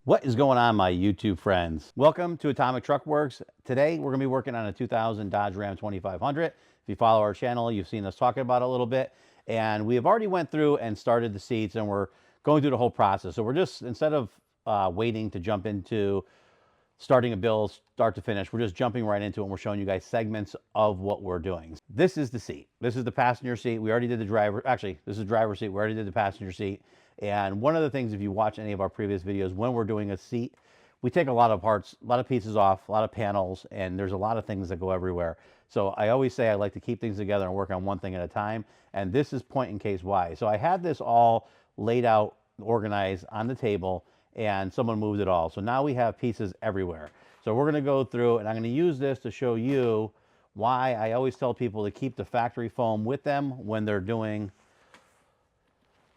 What is going on, my YouTube friends? Welcome to Atomic Truck Works. Today we're going to be working on a 2000 Dodge Ram 2500. If you follow our channel, you've seen us talking about it a little bit, and we have already went through and started the seats, and we're going through the whole process. So we're just, instead of waiting to jump into starting a build start to finish, we're just jumping right into it, and we're showing you guys segments of what we're doing. This is the seat. This is the passenger seat. We already did the driver. Actually, this is the driver's seat. We already did the passenger seat. And one of the things, if you watch any of our previous videos, when we're doing a seat, we take a lot of parts, a lot of pieces off, a lot of panels, and there's a lot of things that go everywhere. So I always say I like to keep things together and work on one thing at a time. And this is point in case why. So I had this all laid out, organized on the table, and someone moved it all. So now we have pieces everywhere. So we're going to go through, and I'm going to use this to show you why I always tell people to keep the factory foam with them when they're doing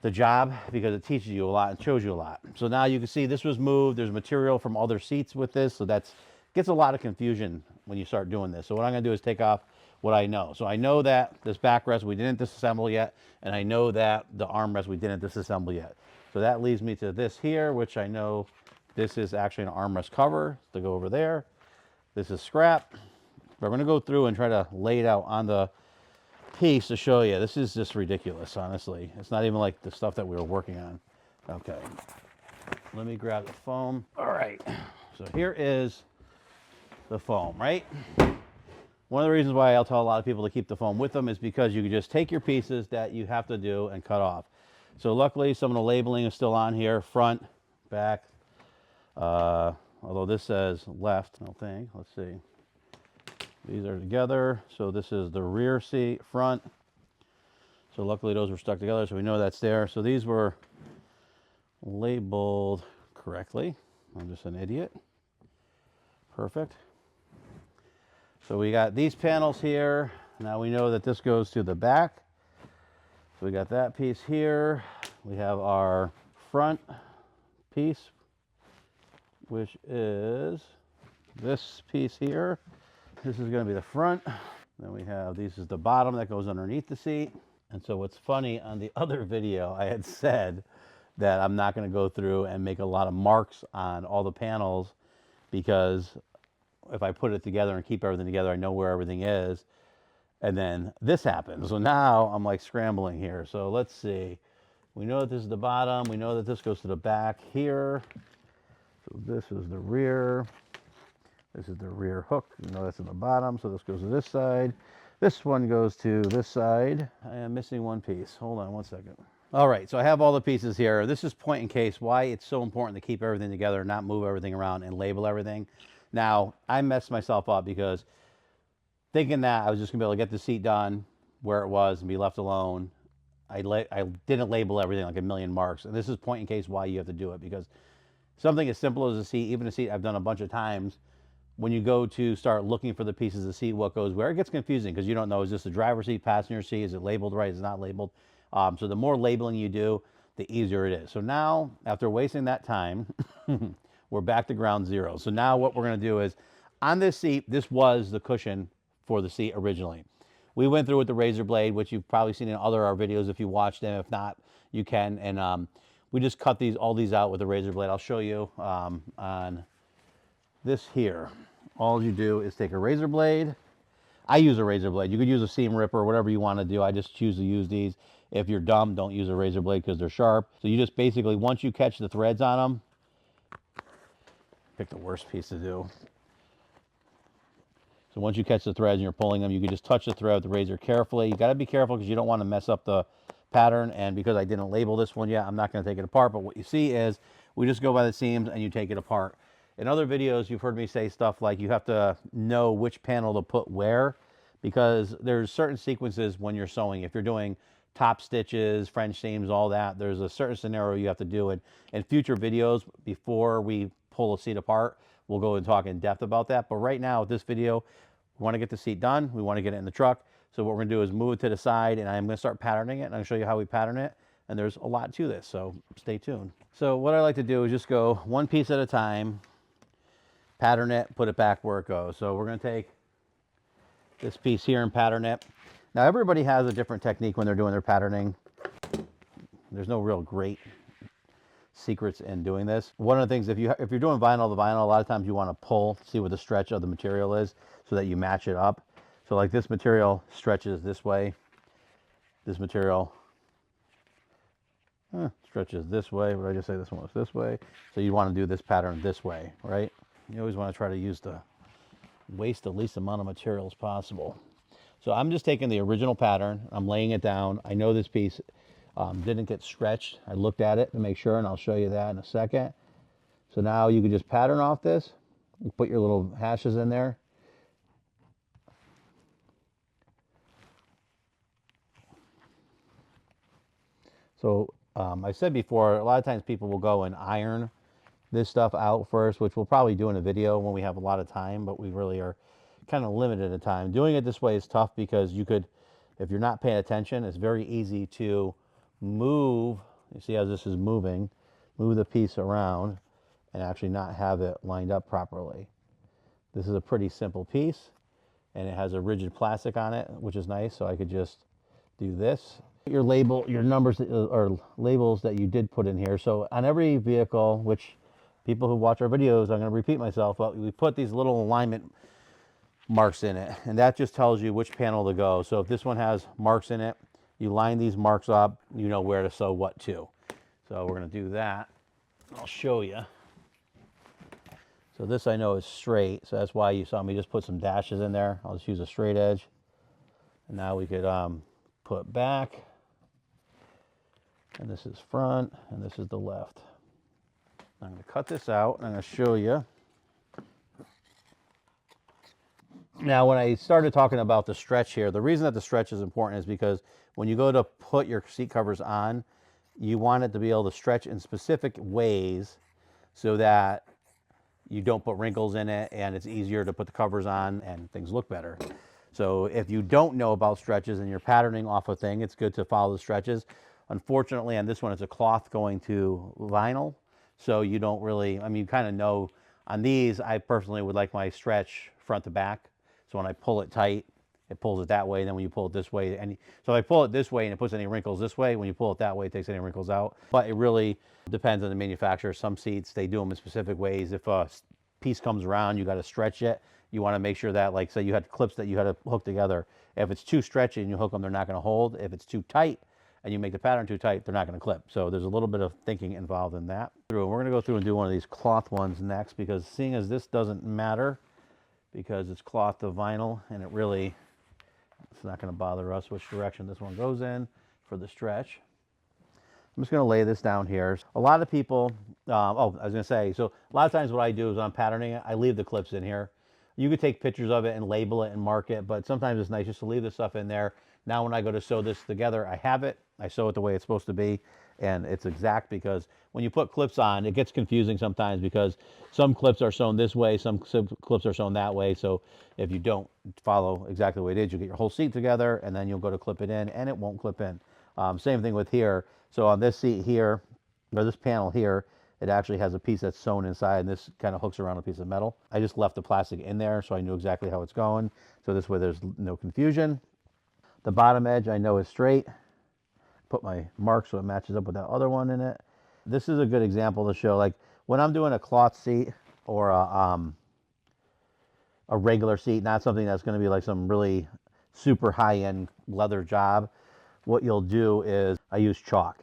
the job, because it teaches you a lot and shows you a lot. So now you can see this was moved. There's material from other seats with this, so that's gets a lot of confusion when you start doing this. So what I'm going to do is take off what I know. So I know that this backrest we didn't disassemble yet, and I know that the armrest we didn't disassemble yet. So that leads me to this here, which I know this is actually an armrest cover to go over there. This is scrap. We're going to go through and try to lay it out on the piece to show you. This is just ridiculous, honestly. It's not even like the stuff that we were working on. Okay, let me grab the foam. All right, so here is the foam, right? One of the reasons why I'll tell a lot of people to keep the foam with them is because you can just take your pieces that you have to do and cut off. So luckily some of the labeling is still on here, front, back, although this says left, I think. Let's see. These are together. So this is the rear seat, front. So luckily those were stuck together, so we know that's there. So these were labeled correctly. I'm just an idiot. Perfect. So we got these panels here. Now we know that this goes to the back. So we got that piece here. We have our front piece, which is this piece here. This is going to be the front. Then we have, this is the bottom that goes underneath the seat. And so what's funny, on the other video, I had said that I'm not going to go through and make a lot of marks on all the panels, because if I put it together and keep everything together, I know where everything is. And then this happens. So now I'm like scrambling here. So let's see. We know that this is the bottom. We know that this goes to the back here. So this is the rear. This is the rear hook. You know that's in the bottom. So this goes to this side. This one goes to this side. I am missing one piece. Hold on one second. All right, so I have all the pieces here. This is point in case why it's so important to keep everything together, not move everything around, and label everything. Now, I messed myself up because thinking that I was just going to be able to get the seat done where it was and be left alone, I didn't label everything like a million marks. And this is point in case why you have to do it, because something as simple as a seat, even a seat I've done a bunch of times, when you go to start looking for the pieces of seat, what goes where, it gets confusing because you don't know, is this a driver's seat, passenger seat, is it labeled right, is it not labeled? So the more labeling you do, the easier it is. So now, after wasting that time, we're back to ground zero. So now what we're going to do is, on this seat, this was the cushion for the seat originally. We went through with the razor blade, which you've probably seen in other our videos if you watched them. If not, you can. And we just cut all these out with the razor blade. I'll show you on this here. All you do is take a razor blade. I use a razor blade. You could use a seam ripper, whatever you want to do. I just choose to use these. If you're dumb, don't use a razor blade because they're sharp. So you just basically, once you catch the threads on them, pick the worst piece to do. So once you catch the threads and you're pulling them, you can just touch the thread with the razor carefully. You got to be careful because you don't want to mess up the pattern. And because I didn't label this one yet, I'm not going to take it apart. But what you see is we just go by the seams and you take it apart. In other videos, you've heard me say stuff like you have to know which panel to put where, because there's certain sequences when you're sewing. If you're doing top stitches, French seams, all that, there's a certain scenario you have to do. And in future videos, before we pull a seat apart, we'll go and talk in depth about that. But right now, with this video, we want to get the seat done. We want to get it in the truck. So what we're going to do is move it to the side, and I'm going to start patterning it, and I'll show you how we pattern it. And there's a lot to this, so stay tuned. So what I like to do is just go one piece at a time, pattern it, put it back where it goes. So we're going to take this piece here and pattern it. Now everybody has a different technique when they're doing their patterning. There's no real great secrets in doing this. One of the things, if you're doing vinyl, a lot of times you want to pull, see what the stretch of the material is, so that you match it up. So like this material stretches this way. This material stretches this way. What did I just say? This one was this way. So you want to do this pattern this way, right? You always want to try to use waste the least amount of material as possible. So I'm just taking the original pattern. I'm laying it down. I know this piece didn't get stretched. I looked at it to make sure, and I'll show you that in a second. So now you can just pattern off this. You put your little hashes in there. So I said before, a lot of times people will go and iron this stuff out first, which we'll probably do in a video when we have a lot of time, but we really are kind of limited in time. Doing it this way is tough because you could, if you're not paying attention, it's very easy to move. You see how this is moving, move the piece around and actually not have it lined up properly. This is a pretty simple piece and it has a rigid plastic on it, which is nice. So I could just do this. Your label, your numbers or labels that you did put in here. So on every vehicle, which people who watch our videos, I'm going to repeat myself, but we put these little alignment marks in it, and that just tells you which panel to go. So if this one has marks in it, you line these marks up, you know where to sew what to. So we're going to do that. I'll show you. So this I know is straight, so that's why you saw me just put some dashes in there. I'll just use a straight edge. And now we could put back, and this is front, and this is the left. I'm going to cut this out, and I'm going to show you. Now, when I started talking about the stretch here, the reason that the stretch is important is because when you go to put your seat covers on, you want it to be able to stretch in specific ways so that you don't put wrinkles in it and it's easier to put the covers on and things look better. So if you don't know about stretches and you're patterning off a thing, it's good to follow the stretches. Unfortunately, on this one, it's a cloth going to vinyl. So you don't really, I mean, you kind of know on these, I personally would like my stretch front to back. So when I pull it tight, it pulls it that way. And then when you pull it this way, so if I pull it this way and it puts any wrinkles this way, when you pull it that way, it takes any wrinkles out. But it really depends on the manufacturer. Some seats, they do them in specific ways. If a piece comes around, you got to stretch it. You want to make sure that, like, say you had clips that you had to hook together. If it's too stretchy and you hook them, they're not going to hold. If it's too tight and you make the pattern too tight, they're not going to clip. So there's a little bit of thinking involved in that. We're going to go through and do one of these cloth ones next, because seeing as this doesn't matter because it's cloth to vinyl, and it's not going to bother us which direction this one goes in for the stretch. I'm just going to lay this down here. A lot of people, I was going to say, so a lot of times what I do is when I'm patterning it, I leave the clips in here. You could take pictures of it and label it and mark it, but sometimes it's nice just to leave the stuff in there. Now when I go to sew this together, I have it. I sew it the way it's supposed to be, and it's exact, because when you put clips on, it gets confusing sometimes because some clips are sewn this way, some clips are sewn that way. So if you don't follow exactly the way it is, you get your whole seat together, and then you'll go to clip it in, and it won't clip in. Same thing with here. So on this seat here, or this panel here, it actually has a piece that's sewn inside, and this kind of hooks around a piece of metal. I just left the plastic in there so I knew exactly how it's going. So this way there's no confusion. The bottom edge I know is straight. Put my mark so it matches up with that other one in it. This is a good example to show, like when I'm doing a cloth seat or a regular seat, not something that's going to be like some really super high-end leather job. What you'll do is I use chalk,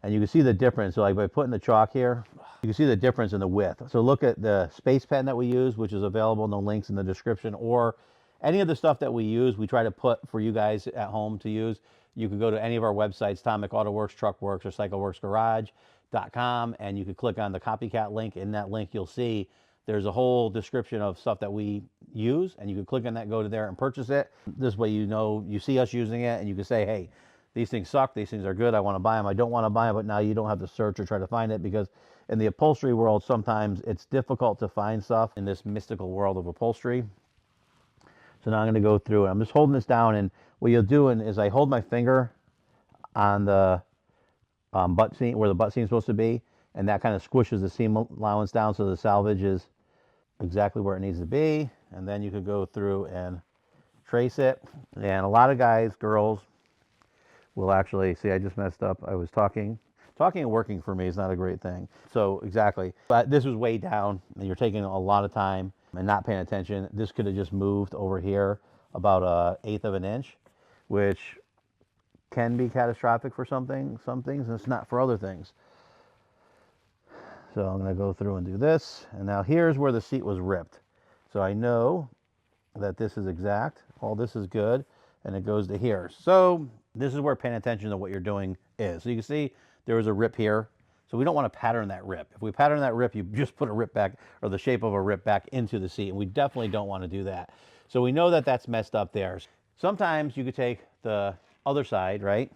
and you can see the difference. So like by putting the chalk here, you can see the difference in the width. So look at the space pen that we use, which is available in the links in the description, or any of the stuff that we use, we try to put for you guys at home to use. You could go to any of our websites, Tomic Auto Works, Truck Works, or CycleWorksGarage.com, and you could click on the copycat link. In that link, you'll see there's a whole description of stuff that we use, and you can click on that, go to there and purchase it. This way you know, you see us using it, and you can say, hey, these things suck, these things are good, I want to buy them, I don't want to buy them, but now you don't have to search or try to find it, because in the upholstery world, sometimes it's difficult to find stuff in this mystical world of upholstery. So now I'm going to go through, and I'm just holding this down, and what you'll do is I hold my finger on the butt seam, where the butt seam is supposed to be, and that kind of squishes the seam allowance down so the salvage is exactly where it needs to be. And then you could go through and trace it. And a lot of guys, girls, will actually, see I just messed up. I was talking Talking and working for me is not a great thing. So exactly. But this was way down and you're taking a lot of time and not paying attention. This could have just moved over here about a 1/8 of an inch, which can be catastrophic for some things, and it's not for other things. So I'm going to go through and do this. And now here's where the seat was ripped. So I know that this is exact. All this is good. And it goes to here. So this is where paying attention to what you're doing is. So you can see there was a rip here. So we don't want to pattern that rip. If we pattern that rip, you just put a rip back or the shape of a rip back into the seat. And we definitely don't want to do that. So we know that that's messed up there. Sometimes you could take the other side, right?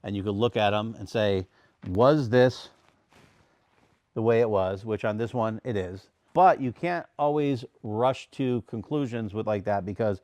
And you could look at them and say, was this the way it was, which on this one it is. But you can't always rush to conclusions with like that because